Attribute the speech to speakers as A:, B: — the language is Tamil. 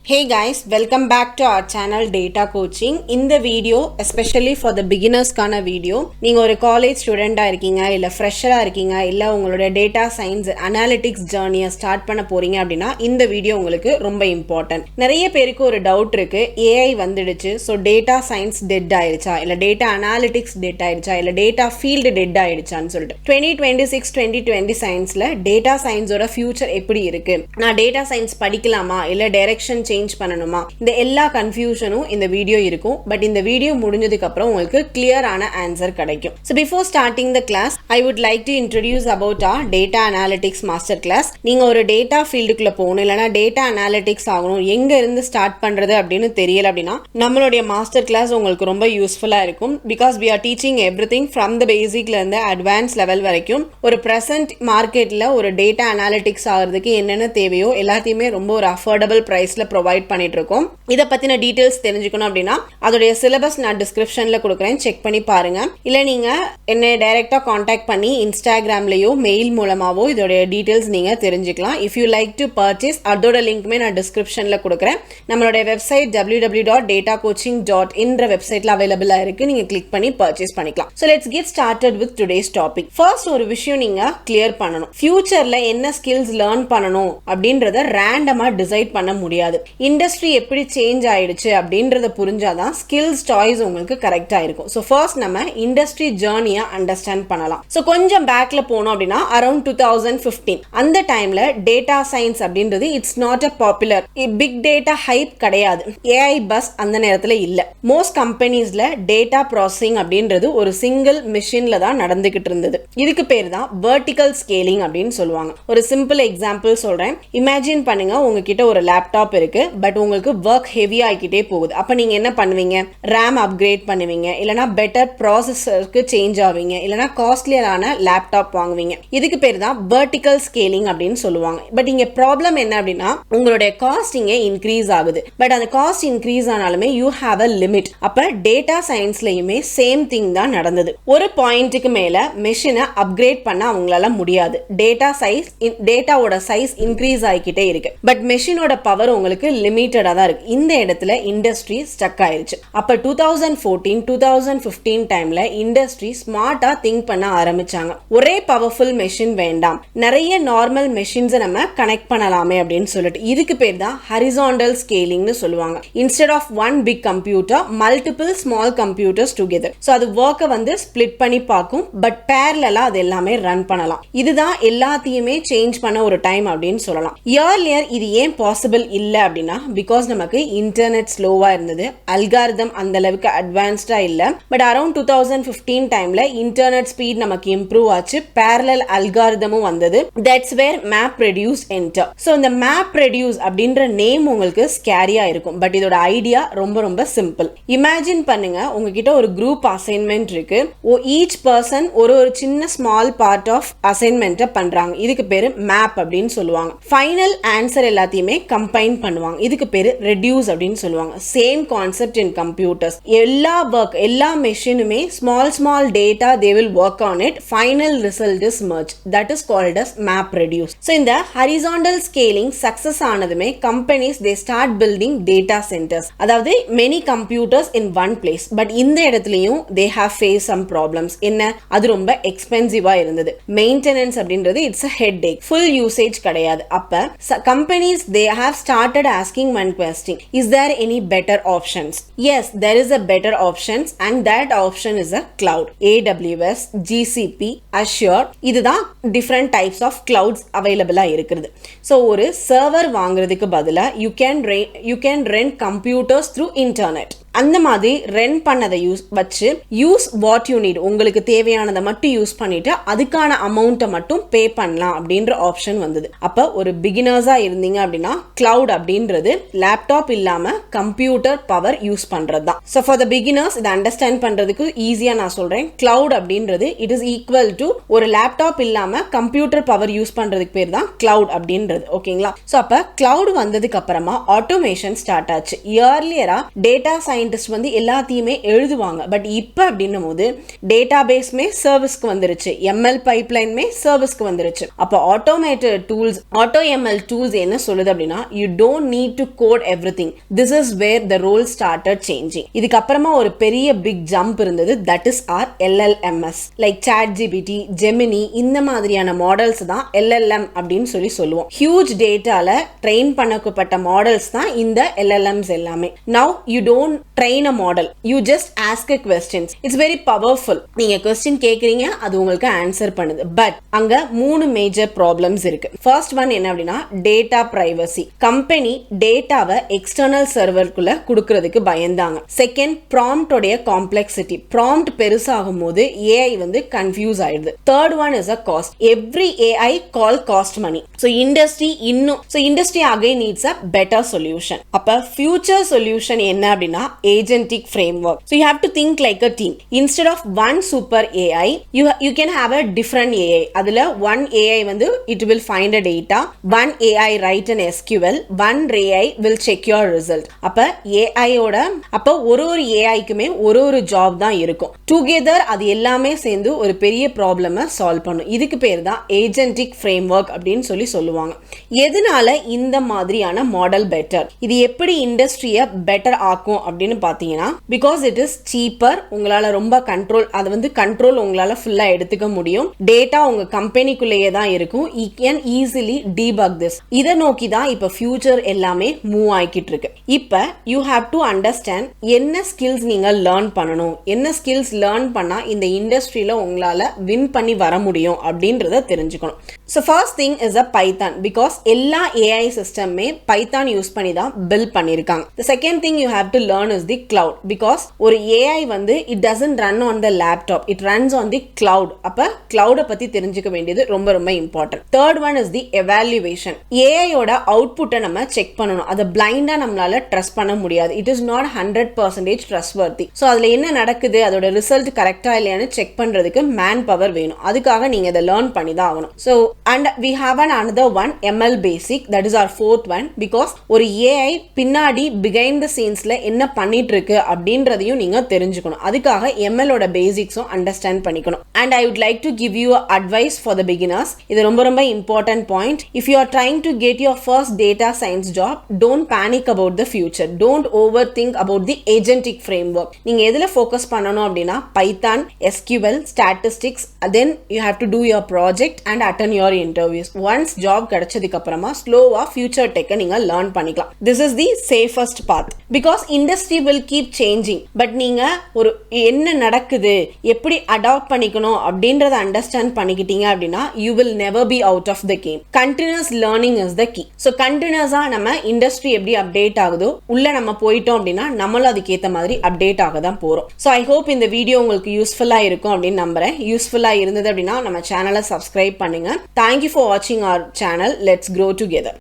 A: Hey guys, welcome back to our channel Data Coaching. இந்த video especially for the beginners கான வீடியோ. நீங்க ஒரு காலேஜ் ஸ்டூடெண்டா இருக்கீங்க இல்ல ஃப்ரெஷரா இருக்கீங்க இல்ல உங்களுடைய டேட்டா சயின்ஸ் அனாலிட்டிக்ஸ் ஜர்னியை ஸ்டார்ட் பண்ண போறீங்க அப்படின்னா இந்த வீடியோ உங்களுக்கு ரொம்ப இம்பார்ட்டன்ட். நிறைய பேருக்கு ஒரு டவுட் இருக்கு, AI வந்துடுச்சு, ஸோ டேட்டா சயின்ஸ் டெட் ஆயிடுச்சா இல்ல டேட்டா அனாலிட்டிக்ஸ் டெட் ஆயிடுச்சா இல்ல டேட்டா ஃபீல்டு டெட் ஆயிடுச்சான்னு சொல்லிட்டு 2026-2020 சயின்ஸ்ல டேட்டா சயின்ஸோட ஃபியூச்சர் எப்படி இருக்கு, நான் டேட்டா சயின்ஸ் படிக்கலாமா இல்ல டைரக்ஷன் சேஞ்ச் பண்ணணுமா, இந்த எல்லா கன்ஃபியூஷனும் இந்த வீடியோ இருக்கும். பட் இந்த வீடியோ முடிஞ்சதுக்கு அப்புறம் உங்களுக்கு கிளியரான ஆன்சர் கிடைக்கும். So before starting the class, I would like to introduce about our data analytics master class. நீங்க ஒரு டேட்டா ஃபீல்டுக்குள்ள போகணும் இல்லனா டேட்டா அனாலிட்டிக்ஸ் ஆகணும், எங்க இருந்து ஸ்டார்ட் பண்றது அப்படின்னு தெரியல அப்படின்னா நம்மளுடைய மாஸ்டர் கிளாஸ் உங்களுக்கு ரொம்ப யூஸ்ஃபுல்லா இருக்கும். Because we are teaching everything from the basicல இருந்து அட்வான்ஸ் லெவல் வரைக்கும். ஒரு பிரசன்ட் மார்க்கெட்ல ஒரு டேட்டா அனாலிட்டிக்ஸ் ஆகிறதுக்கு என்னென்ன தேவையோ எல்லாத்தையுமே ரொம்ப ஒரு அஃபோர்டபுள் பிரைஸ்ல ப்ரொவைட் பண்ணிட்டு இருக்கோம். இதை பத்தின டீடைல்ஸ் தெரிஞ்சுக்கணும் அப்படின்னா அதோடைய சிலபஸ் நான் டிஸ்கிரிப்ஷன்ல கொடுக்குறேன், செக் பண்ணி பாருங்க. இல்ல நீங்க என்னை டைரக்டா காண்டாக்ட் பண்ணி இன்ஸ்டாகிராம்லயோ மெயில் மூலமாவோ இதோடைய டீடைல்ஸ் நீங்க தெரிஞ்சுக்கலாம். If you like to purchase அதோட லிங்க்மே நான் டிஸ்கிரிப்ஷன்ல கொடுக்குறேன். நம்மளுடைய வெப்சைட் www.datacoaching.in வெப்சைட்ல அவைலபிளா இருக்கு, நீங்க கிளிக் பண்ணி பர்ச்சேஸ் பண்ணிக்கலாம். So let's get started with today's topic. First ஒரு விஷயம் நீங்க கிளியர் பண்ணணும், ஃபியூச்சர்ல என்ன ஸ்கில்ஸ் லேர்ன் பண்ணணும் அப்படின்றத ரேண்டமா டிசைட் பண்ண முடியாது. இண்டஸ்ட்ரி எப்படி சேஞ்ச் ஆயிடுச்சு அப்படின்றத புரிஞ்சாதான் ஸ்கில்ஸ் சாய்ஸ் உங்களுக்கு கரெக்டா இருக்கும். ஸோ ஃபர்ஸ்ட் நம்ம இண்டஸ்ட்ரி ஜேர்னியை அண்டர்ஸ்டாண்ட் பண்ணலாம். ஸோ கொஞ்சம் பேக்ல போனோம் அப்படின்னா அரௌண்ட் 2015 அந்த டைம்ல டேட்டா சயின்ஸ் அப்படின்றது it's not a popular, big data hype கிடையாது, ஏஐ பஸ் அந்த நேரத்துல இல்ல. மோஸ்ட் கம்பெனிஸ்ல டேட்டா ப்ராசஸிங் அப்படின்றது ஒரு சிங்கிள் மிஷின்ல தான் நடந்துகிட்டு இருந்தது. இதுக்கு பேர் தான் வெர்டிகல் ஸ்கேலிங் அப்படின்னு சொல்லுவாங்க. ஒரு சிம்பிள் எக்ஸாம்பிள் சொல்றேன். இமேஜின் பண்ணுங்க, உங்ககிட்ட ஒரு லேப்டாப் இருக்கு, பட் உங்களுக்கு ஒர்க் ஹெவி ஆகிக்கிட்டே போகுது. அப்ப நீங்க என்ன பண்ணுவீங்க, ரேம் அப்கிரேட் பண்ணுவீங்க, இல்லனா பெட்டர் ப்ராசஸருக்கு சேஞ்ச் ஆவீங்க, இல்லனா காஸ்ட்லியரான லேப்டாப் வாங்குவீங்க. இதுக்கு பேர் தான் வெர்டிகல் ஸ்கேலிங் அப்படின்னு சொல்லுவாங்க. பட் இங்க ப்ராப்ளம் என்ன அப்படின்னா உங்களுடைய காஸ்ட் இங்க இன்க்ரீஸ் ஆகுது. பட் அந்த காஸ்ட் இன்க்ரீஸ் ஆனாலுமே யூ ஹேவ் அ லிமிட். அப்ப டேட்டா சயின்ஸ்லயுமே சேம் திங் தான் நடந்தது. ஒரு பாயிண்ட்டுக்கு மேல மெஷினை அப்கிரேட் பண்ண அவங்களால முடியாது. டேட்டாவோட சைஸ் இன்க்ரீஸ் ஆகிக்கிட்டே இருக்கு, பட் மெஷினோட பவர் உங்களுக்கு லிமிட்டடா தான் இருக்கு. இந்த இடத்துல இண்டஸ்ட்ரி ஸ்டக் ஆயிருச்சு. அப்ப 2014-2015 டைம்ல இண்டஸ்ட்ரி ஸ்மார்ட்டா திங்க் பண்ண ஆரம்பிச்சாங்க. ஒரே பவர்ஃபுல் மெஷின் வேண்டாம், நிறைய நார்மல் மெஷின்ஸை நம்ம கனெக்ட் பண்ணலாமே அப்படின்னு சொல்லிட்டு இதுக்கு பேர் தான் ஹரிசாண்டல் ஸ்கேலிங்னு சொல்லுவாங்க. Instead of one big computer multiple small computers together. So அது ஒர்க்கை வந்து ஸ்பிளிட் பண்ணி பார்க்கும், பட் பேரலா அது எல்லாமே ரன் பண்ணலாம். இதுதான் எல்லாத்தையுமே சேஞ்ச் பண்ண ஒரு டைம் அப்படின்னு சொல்லலாம். இயர்லியர் இது ஏன் பாசிபிள் இல்லை அப்படின்னா பிகாஸ் நமக்கு இன்டர்நெட் ஸ்லோவா இருந்தது, அல்காரிதம் அந்த அளவுக்கு அட்வான்ஸ்டா இல்ல. பட் அரௌண்ட் 2015 டைம்ல இன்டர்நெட் ஸ்பீட் நமக்கு இம்ப்ரூவ் ஆச்சு, parallel அல்காரிதமும் வந்தது. That's where map reduce enter. So இந்த மேப் ரெடியூஸ் அப்படின்ற நேம் உங்களுக்கு ஸ்கேரியா இருக்கும், பட் இதோட ஐடியா ரொம்ப ரொம்ப சிம்பிள். இமேஜின் பண்ணுங்க, உங்ககிட்ட ஒரு குரூப் அசைன்மெண்ட் இருக்கு, ஈச் பர்சன் ஒரு சின்ன ஸ்மால் பார்ட் ஆஃப் அசைன்மெண்ட்டை பண்றாங்க. இதுக்கு பேரு மேப் அப்படின்னு சொல்லுவாங்க. ஃபைனல் ஆன்சர் எல்லாத்தையுமே கம்பைன் பண்ணுவாங்க. இதுக்கு பேரு ரெடியூஸ் அப்படின்னு சொல்லுவாங்க. Same concept in computers. எல்லா மெஷினுமே small data they will work on it, final result is merge. That is called as map reduce. So இந்த ஹரிசாண்டல் ஸ்கேலிங் சக்சஸ் ஆனதுமே companies they start building data centres, அதாவது many computers in one place. But இந்த இடத்துலயும் they have face some problems. என்ன, அது ரொம்ப எக்ஸ்பென்சிவா இருந்தது. மெயின்டெனன்ஸ் அப்படின்றது it's a headache, full usage கிடையாது. அப்ப companies they have started asking one question, is there any better options? Yes, there is a better options and that option is a cloud. AWS, GCP, Azure, இதுதான் different types of clouds available இருக்குது. So ஒரு சர்வர் வாங்குறதுக்கு பதிலா you can rent computers through internet. அந்த மாதிரி ரெண்ட் பண்ணதை வச்சு யூஸ் வாட் யூ நீட், உங்களுக்கு தேவையானதை மட்டும் யூஸ் பண்ணிட்டு அதுக்கான அமௌண்ட்டை மட்டும் பே பண்ணலாம் அப்படின்ற ஆப்ஷன் வந்தது. அப்ப ஒரு பிகினர்ஸா இருந்தீங்க அப்படின்னா கிளவுட் அப்படின்றது லேப்டாப் இல்லாம கம்ப்யூட்டர் பவர் யூஸ் பண்றது தான். ஸோ ஃபார் த பிகினர்ஸ் இதை அண்டர்ஸ்டாண்ட் பண்றதுக்கு ஈஸியா நான் சொல்றேன், கிளவுட் அப்படின்றது இட் இஸ் ஈக்குவல் டு ஒரு லேப்டாப் இல்லாம கம்ப்யூட்டர் பவர் யூஸ் பண்றதுக்கு பேர் தான் கிளவுட் அப்படின்றது. ஓகேங்களா? ஸோ அப்ப கிளவுட் வந்ததுக்கு அப்புறமா ஆட்டோமேஷன் ஸ்டார்ட் ஆச்சு. இயர்லியரா டேட்டா சயின்ஸ் சயின்டிஸ்ட் வந்து எல்லாத்தையுமே எழுதுவாங்க. பட் இப்போ அப்படின்னும் போது டேட்டா பேஸ்மே சர்வீஸ்க்கு வந்துருச்சு, எம்எல் பைப்லைன்மே சர்வீஸ்க்கு வந்துருச்சு. அப்போ automated tools, auto ML tools என்ன சொல்லுது அப்படின்னா, you don't need to code everything. This is where the role started changing. இதுக்கப்புறமா ஒரு பெரிய பிக் ஜம்ப் இருந்தது, that is our LLMs. Like ChatGPT, Gemini இந்த மாதிரியான மாடல்ஸ் தான் LLM அப்படின்னு சொல்லுவோம். ஹியூஜ் டேட்டால ட்ரெயின் பண்ணப்பட்ட மாடல்ஸ் தான் இந்த LLMs எல்லாமே. Now you don't train a model, you just ask a questions. It's very powerful. நீங்க கொஸ்டின் கேக்குறீங்க, அது உங்களுக்கு ஆன்சர் பண்ணுது. பட் அங்க 3 மேஜர் ப்ராப்ளம்ஸ் இருக்கு. ஃபர்ஸ்ட் ஒன் என்ன அப்படின்னா, டேட்டா பிரைவசி. கம்பெனி டேட்டாவை எக்ஸ்டர்னல் சர்வருக்குள்ள கொடுக்கறதுக்கு பயந்தாங்க. செகண்ட், ப்ராம்ப்ட் உடைய காம்ப்ளெக்சிட்டி. ப்ராம்ப்ட் பெருசாகும் போது AI வந்து கன்ஃபியூஸ் ஆயிடுது. Third one is a cost. Every AI call cost money. So industry again needs a better solution. அப்ப ஃபியூச்சர் சொல்யூஷன் என்ன அப்படின்னா, agentic framework. So you have to think like a team. Instead of one super AI, you can have a different AI. அதுல one AI வந்து it will find a data, one AI write an SQL, one AI will check your result. அப்ப AI ஓட ஒரு AIக்குமே ஒரு ஜாப் தான் இருக்கும். டுகெதர் அது எல்லாமே சேர்ந்து ஒரு பெரிய ப்ராப்ளமை சால்வ் பண்ணும். இதுக்கு பேர் தான் agentic framework அப்படின்னு சொல்லுவாங்க. எதனால இந்த மாதிரியான மாடல் பெட்டர்? இது எப்படி இண்டஸ்ட்ரியை பெட்டர் ஆக்கும் அப்படின்னு பார்த்தீங்கன்னா, பிகாஸ் இட் இஸ் சீப்பர். உங்களால ரொம்ப கண்ட்ரோல் உங்களால ஃபுல்லா எடுத்துக்க முடியும். டேட்டா உங்க கம்பெனிக்குள்ளேயே தான் இருக்கும். You can easily debug this. இதை நோக்கி தான் இப்ப ஃபியூச்சர் எல்லாமே மூவ் ஆகிட்டு இருக்கு. இப்ப யூ ஹாவ் டு அண்டர்ஸ்டாண்ட் என்ன ஸ்கில்ஸ் நீங்க லேர்ன் பண்ணணும், என்ன ஸ்கில்ஸ் லேர்ன் பண்ணா இந்த இண்டஸ்ட்ரியில உங்களால வின் பண்ணி வர முடியும் அப்படின்றத தெரிஞ்சுக்கணும். So first thing is a Python. Because எல்லா AI சிஸ்டமே பைத்தான் யூஸ் பண்ணி தான் பில்ட் பண்ணிருக்காங்க. The second thing you have to learn is the cloud. Because ஒரு AI வந்து it doesn't run on the laptop, it runs on the cloud. அப்ப cloud பத்தி தெரிஞ்சுக்க வேண்டியது ரொம்ப important. Third one is the evaluation. AI ஓட அவுட்புட்டை நம்ம செக் பண்ணணும். அதை பிளைண்டா நம்மளால ட்ரஸ்ட் பண்ண முடியாது. It is not 100% trustworthy. So அதுல என்ன நடக்குது, அதோட ரிசல்ட் கரெக்டா இல்லையான்னு செக் பண்றதுக்கு மேன் பவர் வேணும். அதுக்காக நீங்க இதை லேர்ன் பண்ணி தான் ஆகணும். So and we have another one, ML basic. That is our fourth one. Because ஒரு AI பின்னாடி behind the scenesல என்ன பண்ணிட்டு இருக்கு அப்படின்றதையும் நீங்க தெரிஞ்சுக்கணும். அதுக்காக ML ஓட பேசிக்ஸும் அண்டர்ஸ்டாண்ட் பண்ணிக்கணும். And I would like to give you advice for the beginners. இது ரொம்ப important point. If you are trying to get your first data science job, don't panic about the future. Don't overthink about the agentic framework. நீங்க எதுல ஃபோக்கஸ் பண்ணணும் அப்படின்னா, Python, SQL, statistics, then you have to do your project and attend your interviews. Once job கிடைச்சதுக்கு அப்புறமா ஸ்லோவா ஃபியூச்சர் டெக்கை நீங்க லேர்ன் பண்ணிக்கலாம். This is the safest path. Because industry will keep changing. But நீங்க ஒரு என்ன நடக்குது, எப்படி அடாப்ட் பண்ணிக்கணும் அப்படின்றத அண்டர்ஸ்டாண்ட் பண்ணிக்கிட்டீங்க அப்படின்னா, you will never be out of the game. Continuous learning is the key. So continuousா நம்ம இண்டஸ்ட்ரி எப்படி அப்டேட் ஆகுதோ உள்ள நம்ம போயிட்டோம் அப்படின்னா நம்மளும் அதுக்கேற்ற மாதிரி அப்டேட் ஆக தான் போறோம். ஸோ ஐ ஹோப் இந்த வீடியோ உங்களுக்கு யூஸ்ஃபுல்லா இருக்கும் அப்படின்னு நம்புறேன். யூஸ்ஃபுல்லா இருந்தது அப்படின்னா நம்ம சேனலை சப்ஸ்கிரைப் பண்ணுங்க. தேங்க்யூ ஃபார் வாட்சிங் our channel. Let's grow together.